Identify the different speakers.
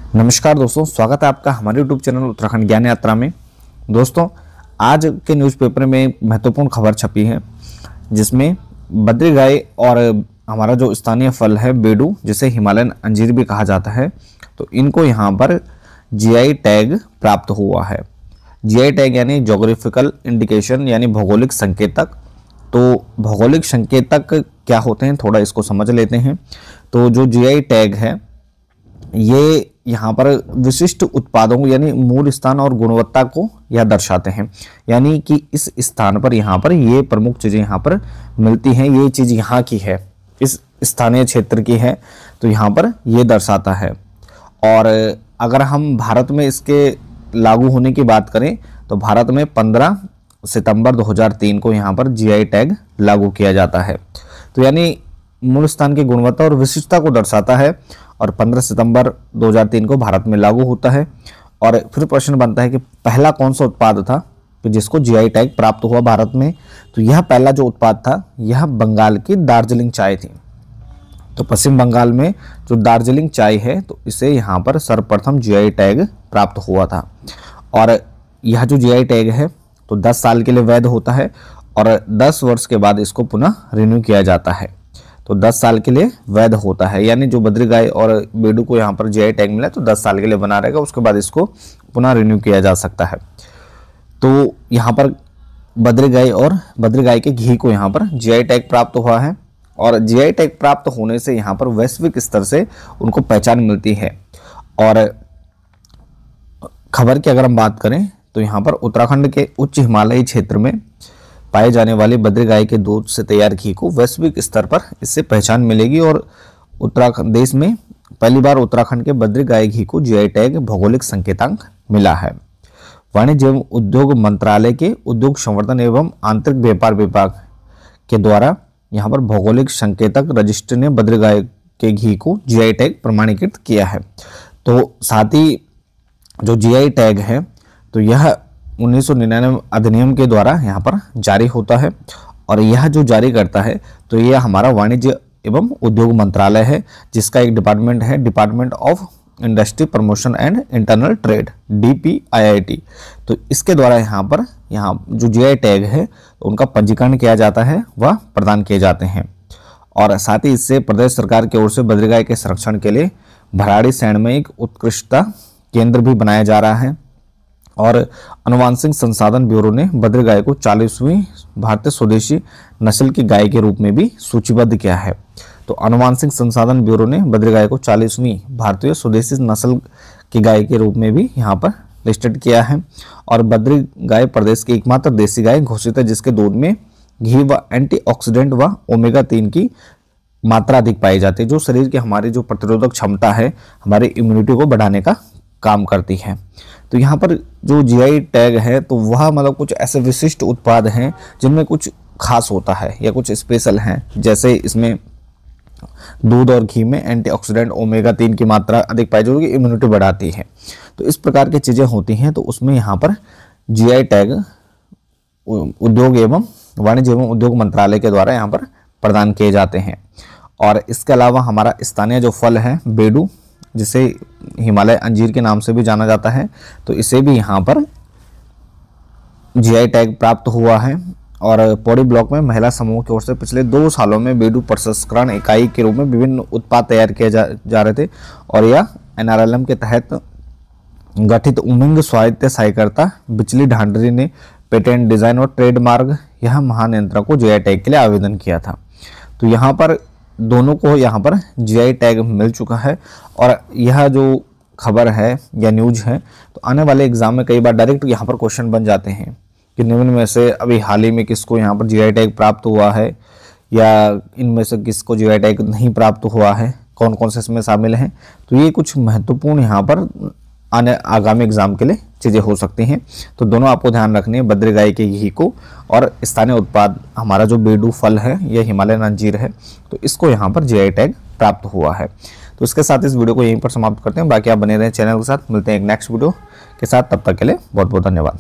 Speaker 1: नमस्कार दोस्तों, स्वागत है आपका हमारे YouTube चैनल उत्तराखंड ज्ञान यात्रा में। दोस्तों, आज के न्यूज़पेपर में महत्वपूर्ण खबर छपी है जिसमें बद्री गाय और हमारा जो स्थानीय फल है बेडू, जिसे हिमालयन अंजीर भी कहा जाता है, तो इनको यहाँ पर जीआई टैग प्राप्त हुआ है। जीआई टैग यानी जोग्राफिकल इंडिकेशन यानी भौगोलिक संकेतक। तो भौगोलिक संकेतक क्या होते हैं, थोड़ा इसको समझ लेते हैं। तो जो जीआई टैग है ये यहाँ पर विशिष्ट उत्पादों को यानी मूल स्थान और गुणवत्ता को यह दर्शाते हैं, यानी कि इस स्थान पर यहाँ पर ये प्रमुख चीज़ें यहाँ पर मिलती हैं, ये चीज़ यहाँ की है, इस स्थानीय क्षेत्र की है, तो यहाँ पर ये दर्शाता है। और अगर हम भारत में इसके लागू होने की बात करें तो भारत में 15 सितंबर 2003 को यहाँ पर जीआई टैग लागू किया जाता है। तो यानी मूल स्थान की गुणवत्ता और विशिष्टता को दर्शाता है और 15 सितंबर 2003 को भारत में लागू होता है। और फिर प्रश्न बनता है कि पहला कौन सा उत्पाद था कि जिसको जीआई टैग प्राप्त हुआ भारत में। तो यह पहला जो उत्पाद था यह बंगाल की दार्जिलिंग चाय थी। तो पश्चिम बंगाल में जो दार्जिलिंग चाय है तो इसे यहाँ पर सर्वप्रथम जीआई टैग प्राप्त हुआ था। और यह जो जीआई टैग है तो 10 साल के लिए वैध होता है और 10 वर्ष के बाद इसको पुनः रिन्यू किया जाता है। तो 10 साल के लिए वैध होता है, यानी जो बद्री गाय और बेडू को यहाँ पर जीआई टैग मिला तो 10 साल के लिए बना रहेगा, उसके बाद इसको पुनः रिन्यू किया जा सकता है। तो यहाँ पर बद्री गाय और बद्री गाय के घी को यहाँ पर जीआई टैग प्राप्त हुआ है। और जीआई टैग प्राप्त होने से यहाँ पर वैश्विक स्तर से उनको पहचान मिलती है। और खबर की अगर हम बात करें तो यहाँ पर उत्तराखंड के उच्च हिमालयी क्षेत्र में पाए जाने वाले बद्री गाय के दूध से तैयार घी को वैश्विक स्तर पर इससे पहचान मिलेगी। और उत्तराखंड देश में पहली बार उत्तराखंड के बद्री गाय घी को जीआई टैग भौगोलिक संकेतांक मिला है। वाणिज्य एवं उद्योग मंत्रालय के उद्योग संवर्धन एवं आंतरिक व्यापार विभाग के द्वारा यहाँ पर भौगोलिक संकेतक रजिस्टर ने बद्री गाय के घी को जीआई टैग प्रमाणीकृत किया है। तो साथ ही जो जीआई टैग है तो यह 1999 अधिनियम के द्वारा यहाँ पर जारी होता है। और यह जो जारी करता है तो यह हमारा वाणिज्य एवं उद्योग मंत्रालय है, जिसका एक डिपार्टमेंट है department of industry promotion and internal trade DPIIT। तो इसके द्वारा यहाँ जो जीआई टैग है तो उनका पंजीकरण किया जाता है, वह प्रदान किए जाते हैं। और साथ ही इससे प्रदेश सरकार की ओर से बद्री गाय के संरक्षण के लिए भराड़ी सैंड में एक उत्कृष्टता केंद्र भी बनाया जा रहा है। और आनुवांशिक संसाधन ब्यूरो ने बद्री गाय को 40वीं भारतीय स्वदेशी नस्ल की गाय के रूप में भी सूचीबद्ध किया है। तो आनुवांशिक संसाधन ब्यूरो ने बद्री गाय को 40वीं भारतीय स्वदेशी नस्ल की गाय के रूप में भी यहाँ पर लिस्टेड किया है। और बद्री गाय प्रदेश की एकमात्र देसी गाय घोषित है जिसके दूध में घी व एंटीऑक्सीडेंट व ओमेगा 3 की मात्रा अधिक पाई जाती है, जो शरीर की हमारी जो प्रतिरोधक क्षमता है, हमारी इम्यूनिटी को बढ़ाने का काम करती है। तो यहाँ पर जो जीआई टैग है तो वह मतलब कुछ ऐसे विशिष्ट उत्पाद हैं जिनमें कुछ खास होता है या कुछ स्पेशल हैं, जैसे इसमें दूध और घी में एंटीऑक्सीडेंट ओमेगा 3 की मात्रा अधिक पाई जाती है, इम्यूनिटी बढ़ाती है। तो इस प्रकार की चीज़ें होती हैं, तो उसमें यहाँ पर जीआई टैग उद्योग एवं वाणिज्य एवं उद्योग मंत्रालय के द्वारा यहाँ पर प्रदान किए जाते हैं। और इसके अलावा हमारा स्थानीय जो फल है बेडू, जिसे हिमालय अंजीर के नाम से भी जाना जाता है, तो इसे भी यहाँ पर जीआई टैग प्राप्त हुआ है। और पौड़ी ब्लॉक में महिला समूह की ओर से पिछले 2 सालों में बेडू प्रसंस्करण इकाई के रूप में विभिन्न उत्पाद तैयार किए जा रहे थे। और यह NRLM के तहत गठित उमंग स्वायत्त सहायकर्ता बिचली ढांडरी ने पेटेंट डिजाइन और ट्रेडमार्क यह महानियंत्रक को जीआई टैग के लिए आवेदन किया था। तो यहाँ पर दोनों को यहाँ पर जीआई टैग मिल चुका है। और यह जो खबर है या न्यूज है तो आने वाले एग्जाम में कई बार डायरेक्ट यहाँ पर क्वेश्चन बन जाते हैं कि निम्न में से अभी हाल ही में किसको यहाँ पर जीआई टैग प्राप्त हुआ है या इनमें से किसको जीआई टैग नहीं प्राप्त हुआ है, कौन कौन से इसमें शामिल हैं। तो ये कुछ महत्वपूर्ण यहाँ पर आगामी एग्जाम के लिए चीज़ें हो सकती हैं। तो दोनों आपको ध्यान रखनी है, बद्री गाय के घी को और स्थानीय उत्पाद हमारा जो बेडू फल है यह हिमालयन अंजीर है, तो इसको यहाँ पर जीआई टैग प्राप्त हुआ है। तो इसके साथ इस वीडियो को यहीं पर समाप्त करते हैं। बाकी आप बने रहें चैनल के साथ, मिलते हैं एक नेक्स्ट वीडियो के साथ, तब तक के लिए बहुत बहुत धन्यवाद।